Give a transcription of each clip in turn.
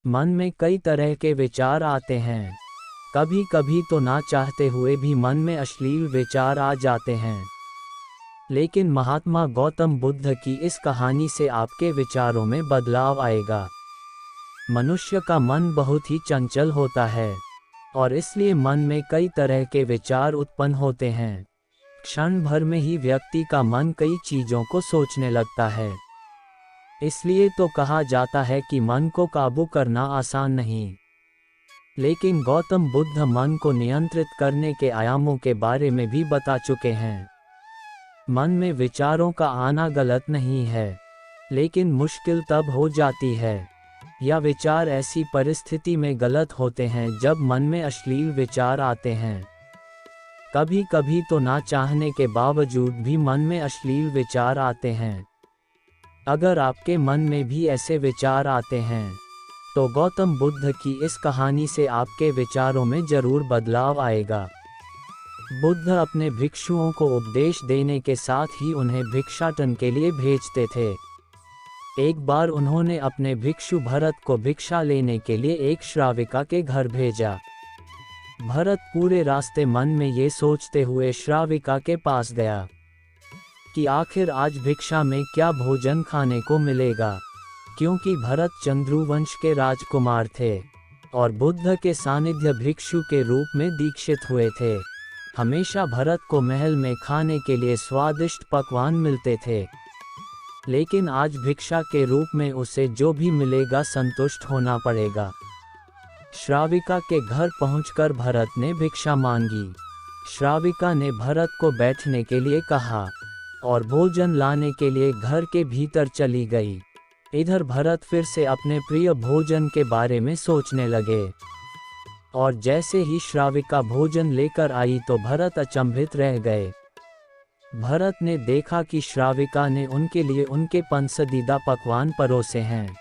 मन में कई तरह के विचार आते हैं। कभी कभी तो ना चाहते हुए भी मन में अश्लील विचार आ जाते हैं। लेकिन महात्मा गौतम बुद्ध की इस कहानी से आपके विचारों में बदलाव आएगा। मनुष्य का मन बहुत ही चंचल होता है और इसलिए मन में कई तरह के विचार उत्पन्न होते हैं। क्षण भर में ही व्यक्ति का मन कई चीजों को सोचने लगता है। इसलिए तो कहा जाता है कि मन को काबू करना आसान नहीं। लेकिन गौतम बुद्ध मन को नियंत्रित करने के आयामों के बारे में भी बता चुके हैं। मन में विचारों का आना गलत नहीं है, लेकिन मुश्किल तब हो जाती है या विचार ऐसी परिस्थिति में गलत होते हैं जब मन में अश्लील विचार आते हैं। कभी कभी तो ना चाहने के बावजूद भी मन में अश्लील विचार आते हैं। अगर आपके मन में भी ऐसे विचार आते हैं तो गौतम बुद्ध की इस कहानी से आपके विचारों में जरूर बदलाव आएगा। बुद्ध अपने भिक्षुओं को उपदेश देने के साथ ही उन्हें भिक्षाटन के लिए भेजते थे। एक बार उन्होंने अपने भिक्षु भरत को भिक्षा लेने के लिए एक श्राविका के घर भेजा। भरत पूरे रास्ते मन में ये सोचते हुए श्राविका के पास गया कि आखिर आज भिक्षा में क्या भोजन खाने को मिलेगा, क्योंकि भरत चंद्रुवंश के राजकुमार थे और बुद्ध के सानिध्य भिक्षु के रूप में दीक्षित हुए थे। हमेशा भरत को महल में खाने के लिए स्वादिष्ट पकवान मिलते थे, लेकिन आज भिक्षा के रूप में उसे जो भी मिलेगा संतुष्ट होना पड़ेगा। श्राविका के घर पहुंचकर भरत ने भिक्षा मांगी। श्राविका ने भरत को बैठने के लिए कहा और भोजन लाने के लिए घर के भीतर चली गई। इधर भरत फिर से अपने प्रिय भोजन के बारे में सोचने लगे और जैसे ही श्राविका भोजन लेकर आई तो भरत अचंभित रह गए। भरत ने देखा कि श्राविका ने उनके लिए उनके पसंदीदा पकवान परोसे हैं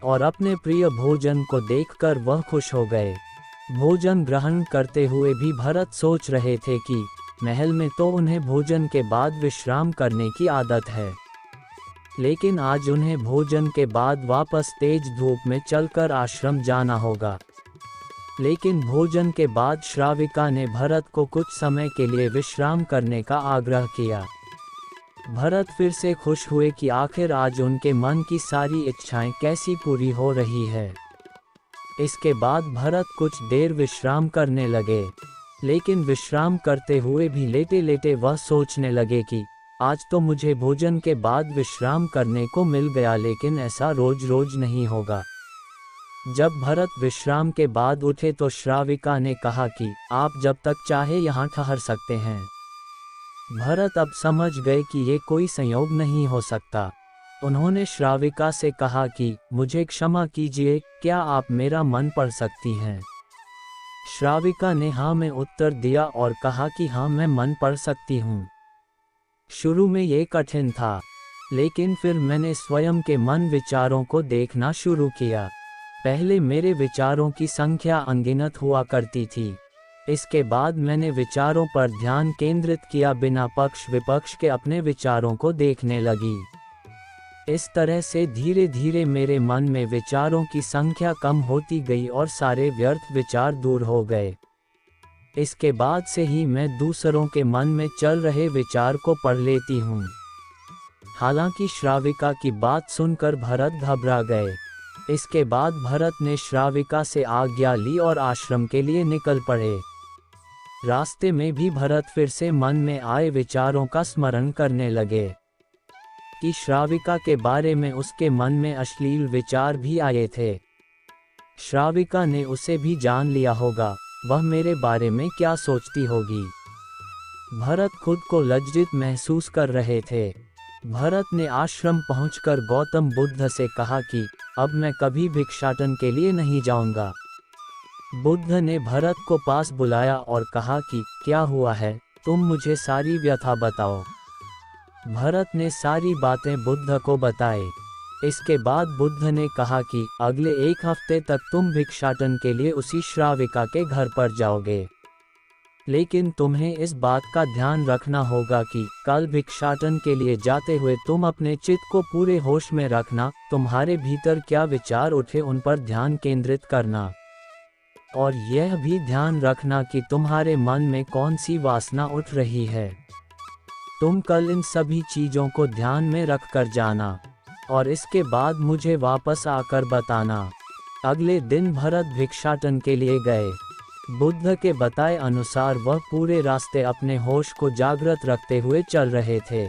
और अपने प्रिय भोजन को देखकर वह खुश हो गए। भोजन ग्रहण करते हुए भी भरत सोच रहे थे कि महल में तो उन्हें भोजन के बाद विश्राम करने की आदत है, लेकिन आज उन्हें भोजन के बाद वापस तेज धूप में चलकर आश्रम जाना होगा। लेकिन भोजन के बाद श्राविका ने भरत को कुछ समय के लिए विश्राम करने का आग्रह किया। भरत फिर से खुश हुए कि आखिर आज उनके मन की सारी इच्छाएं कैसी पूरी हो रही है। इसके बाद भरत कुछ देर विश्राम करने लगे, लेकिन विश्राम करते हुए भी लेटे लेटे वह सोचने लगे कि आज तो मुझे भोजन के बाद विश्राम करने को मिल गया, लेकिन ऐसा रोज रोज नहीं होगा। जब भरत विश्राम के बाद उठे तो श्राविका ने कहा कि आप जब तक चाहे यहाँ ठहर सकते हैं। भरत अब समझ गए कि ये कोई संयोग नहीं हो सकता। उन्होंने श्राविका से कहा कि मुझे क्षमा कीजिए, क्या आप मेरा मन पढ़ सकती हैं? श्राविका ने हाँ में उत्तर दिया और कहा कि हाँ, मैं मन पढ़ सकती हूँ। शुरू में ये कठिन था, लेकिन फिर मैंने स्वयं के मन विचारों को देखना शुरू किया। पहले मेरे विचारों की संख्या अनगिनत हुआ करती थी। इसके बाद मैंने विचारों पर ध्यान केंद्रित किया, बिना पक्ष विपक्ष के अपने विचारों को देखने लगी। इस तरह से धीरे धीरे मेरे मन में विचारों की संख्या कम होती गई और सारे व्यर्थ विचार दूर हो गए। इसके बाद से ही मैं दूसरों के मन में चल रहे विचार को पढ़ लेती हूँ। हालांकि श्राविका की बात सुनकर भरत घबरा गए। इसके बाद भरत ने श्राविका से आज्ञा ली और आश्रम के लिए निकल पड़े। रास्ते में भी भरत फिर से मन में आए विचारों का स्मरण करने लगे कि श्राविका के बारे में उसके मन में अश्लील विचार भी आए थे। श्राविका ने उसे भी जान लिया होगा, वह मेरे बारे में क्या सोचती होगी। भरत खुद को लज्जित महसूस कर रहे थे। भरत ने आश्रम पहुंचकर गौतम बुद्ध से कहा कि अब मैं कभी भिक्षाटन के लिए नहीं जाऊंगा। बुद्ध ने भरत को पास बुलाया और कहा कि क्या हुआ है, तुम मुझे सारी व्यथा बताओ। भरत ने सारी बातें बुद्ध को बताए। इसके बाद बुद्ध ने कहा कि अगले 1 हफ्ते तक तुम भिक्षाटन के लिए उसी श्राविका के घर पर जाओगे। लेकिन तुम्हें इस बात का ध्यान रखना होगा कि कल भिक्षाटन के लिए जाते हुए तुम अपने चित्त को पूरे होश में रखना, तुम्हारे भीतर क्या विचार उठे उन पर ध्यान केंद्रित करना। और यह भी ध्यान रखना कि तुम्हारे मन में कौन सी वासना उठ रही है। तुम कल इन सभी चीज़ों को ध्यान में रख कर जाना और इसके बाद मुझे वापस आकर बताना। अगले दिन भरत भिक्षाटन के लिए गए। बुद्ध के बताए अनुसार वह पूरे रास्ते अपने होश को जागृत रखते हुए चल रहे थे।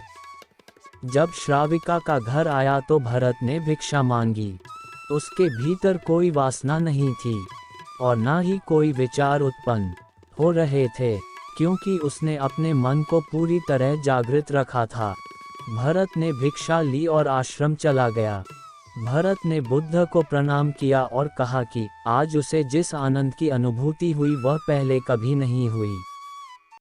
जब श्राविका का घर आया तो भरत ने भिक्षा मांगी। उसके भीतर कोई वासना नहीं थी और न ही कोई विचार उत्पन्न हो रहे थे, क्योंकि उसने अपने मन को पूरी तरह जागृत रखा था। भरत ने भिक्षा ली और आश्रम चला गया। भरत ने बुद्ध को प्रणाम किया और कहा कि आज उसे जिस आनंद की अनुभूति हुई वह पहले कभी नहीं हुई।